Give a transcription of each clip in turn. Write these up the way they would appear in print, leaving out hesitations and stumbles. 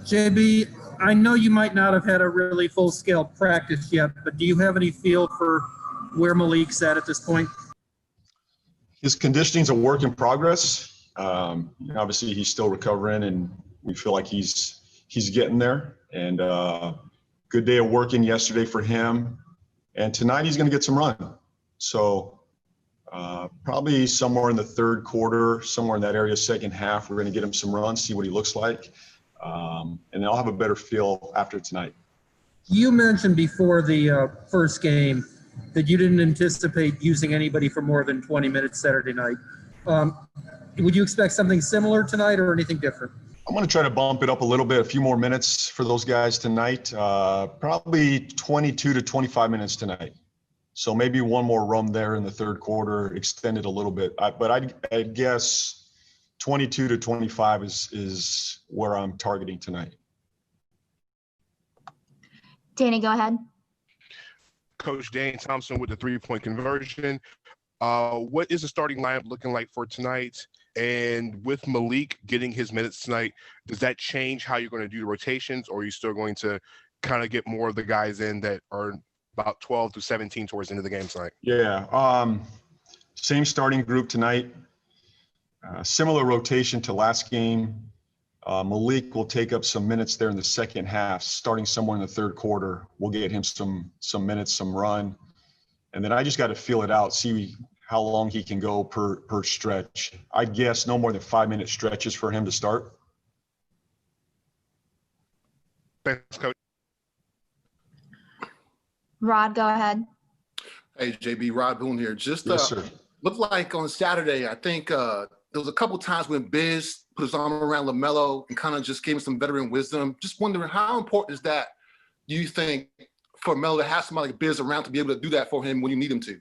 JB, I know you might not have had a really full-scale practice yet, but do you have any feel for where Malik's at this point? His conditioning's a work in progress. Obviously, he's still recovering, and we feel like he's getting there. And good day of working yesterday for him. And tonight he's going to get some run. So probably somewhere in the third quarter, somewhere in that area, second half, we're going to get him some run, see what he looks like. And then I'll have a better feel after tonight. You mentioned before the first game that you didn't anticipate using anybody for more than 20 minutes Saturday night. Would you expect something similar tonight or anything different? I'm going to try to bump it up a little bit, a few more minutes for those guys tonight, probably 22 to 25 minutes tonight. So maybe one more run there in the third quarter, extend it a little bit. But I'd guess 22 to 25 is where I'm targeting tonight. Danny, go ahead. Coach Dane Thompson with the three-point conversion. What is the starting lineup looking like for tonight? And with Malik getting his minutes tonight, does that change how you're going to do the rotations, or are you still going to kind of get more of the guys in that are about 12 to 17 towards the end of the game tonight? Yeah, same starting group tonight. Similar rotation to last game. Malik will take up some minutes there in the second half, starting somewhere in the third quarter. We'll get him some minutes, some run. And then I just got to feel it out, see how long he can go per stretch. I'd guess no more than 5-minute stretches for him to start. Thanks, Coach. Rod, go ahead. Hey, JB, Rod Boone here. Just Yes, sir. looked like on Saturday, I think there was a couple times when Biz put his arm around LaMelo and kind of just gave him some veteran wisdom. Just wondering, how important is that, do you think, for Melo to have somebody like Biz around to be able to do that for him when you need him to?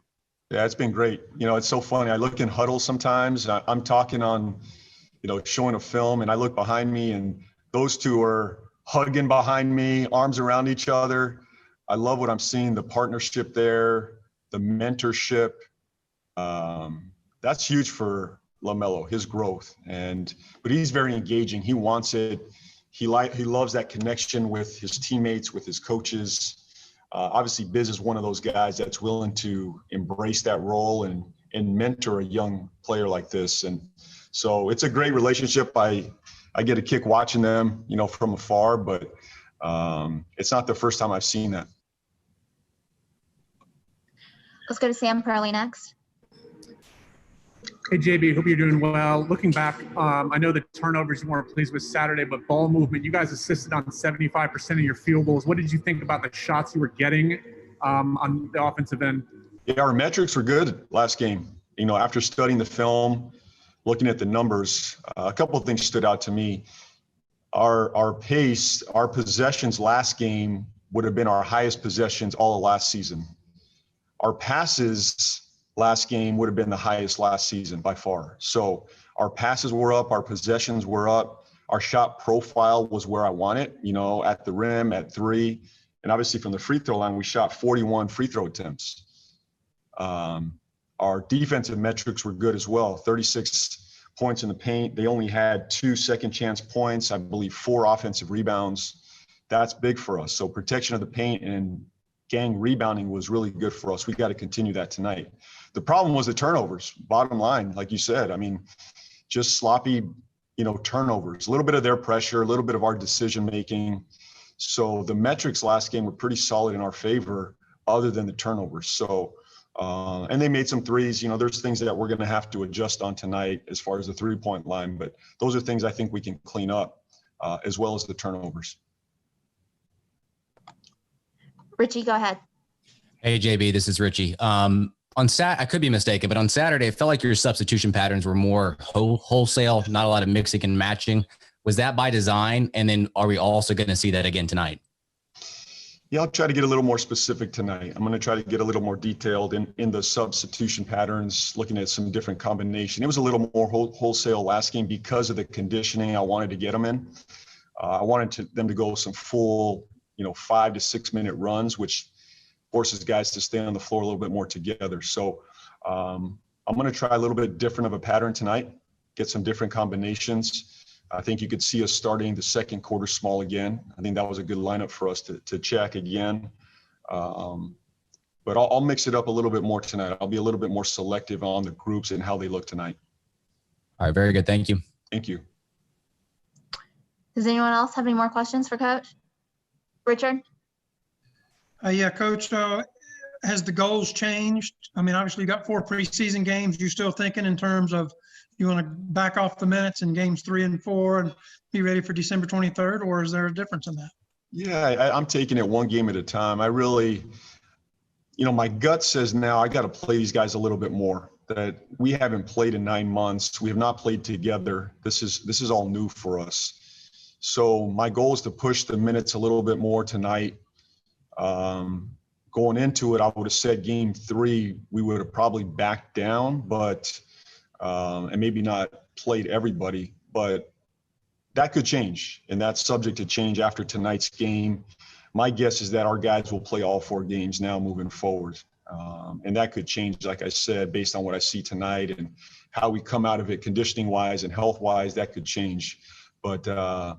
Yeah, it's been great. It's so funny. I look in huddle sometimes. I'm talking on, showing a film, and I look behind me, and those two are hugging behind me, arms around each other. I love what I'm seeing, the partnership there, the mentorship. That's huge for LaMelo, his growth. But he's very engaging. He wants it. He loves that connection with his teammates, with his coaches. Obviously, Biz is one of those guys that's willing to embrace that role and mentor a young player like this. And so it's a great relationship. I get a kick watching them, from afar, but it's not the first time I've seen that. Let's go to Sam Perley next. Hey, JB, hope you're doing well. Looking back, I know the turnovers you weren't pleased with Saturday, but ball movement, you guys assisted on 75% of your field goals. What did you think about the shots you were getting on the offensive end? Yeah, our metrics were good last game. After studying the film, looking at the numbers, a couple of things stood out to me. Our pace, our possessions last game would have been our highest possessions all of last season. Our passes last game would have been the highest last season by far. So our passes were up, our possessions were up, our shot profile was where I want it, at the rim, at three. And obviously from the free throw line, we shot 41 free throw attempts. Our defensive metrics were good as well, 36 points in the paint. They only had 2 second chance points, I believe 4 offensive rebounds. That's big for us. So protection of the paint and gang rebounding was really good for us. We got to continue that tonight. The problem was the turnovers, bottom line, like you said. I mean, just sloppy, turnovers, a little bit of their pressure, a little bit of our decision-making. So the metrics last game were pretty solid in our favor other than the turnovers. So, and they made some threes. There's things that we're going to have to adjust on tonight as far as the three-point line, but those are things I think we can clean up as well as the turnovers. Richie, go ahead. Hey, JB, this is Richie. I could be mistaken, but on Saturday, it felt like your substitution patterns were more wholesale, not a lot of mixing and matching. Was that by design? And then are we also going to see that again tonight? Yeah, I'll try to get a little more specific tonight. I'm going to try to get a little more detailed in the substitution patterns, looking at some different combination. It was a little more wholesale last game because of the conditioning I wanted to get them in. I wanted them to go some full 5 to 6 minute runs, which forces guys to stay on the floor a little bit more together. So I'm going to try a little bit different of a pattern tonight, get some different combinations. I think you could see us starting the second quarter small again. I think that was a good lineup for us to check again. But I'll mix it up a little bit more tonight. I'll be a little bit more selective on the groups and how they look tonight. All right, very good. Thank you. Thank you. Does anyone else have any more questions for Coach? Richard? Yeah, Coach, has the goals changed? I mean, obviously you got 4 preseason games. You still thinking in terms of you want to back off the minutes in games 3 and 4 and be ready for December 23rd, or is there a difference in that? Yeah, I'm taking it one game at a time. I really, my gut says now I got to play these guys a little bit more. That we haven't played in 9 months. We have not played together. This is all new for us. So my goal is to push the minutes a little bit more tonight. Going into it, I would have said game 3, we would have probably backed down, but and maybe not played everybody, but that could change, and that's subject to change after tonight's game. My guess is that our guys will play all 4 games now moving forward. And that could change, like I said, based on what I see tonight and how we come out of it conditioning-wise and health-wise, that could change. But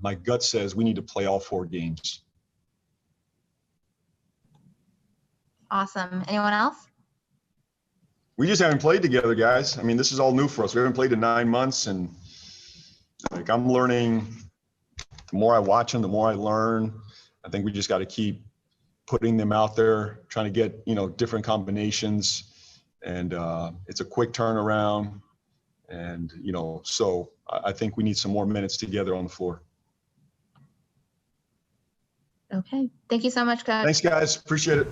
my gut says we need to play all 4 games. Awesome. Anyone else? We just haven't played together, guys. I mean, this is all new for us. We haven't played in 9 months, and like I'm learning. The more I watch them, the more I learn. I think we just got to keep putting them out there, trying to get different combinations, and it's a quick turnaround. And so I think we need some more minutes together on the floor. Okay. Thank you so much, Coach. Thanks, guys. Appreciate it.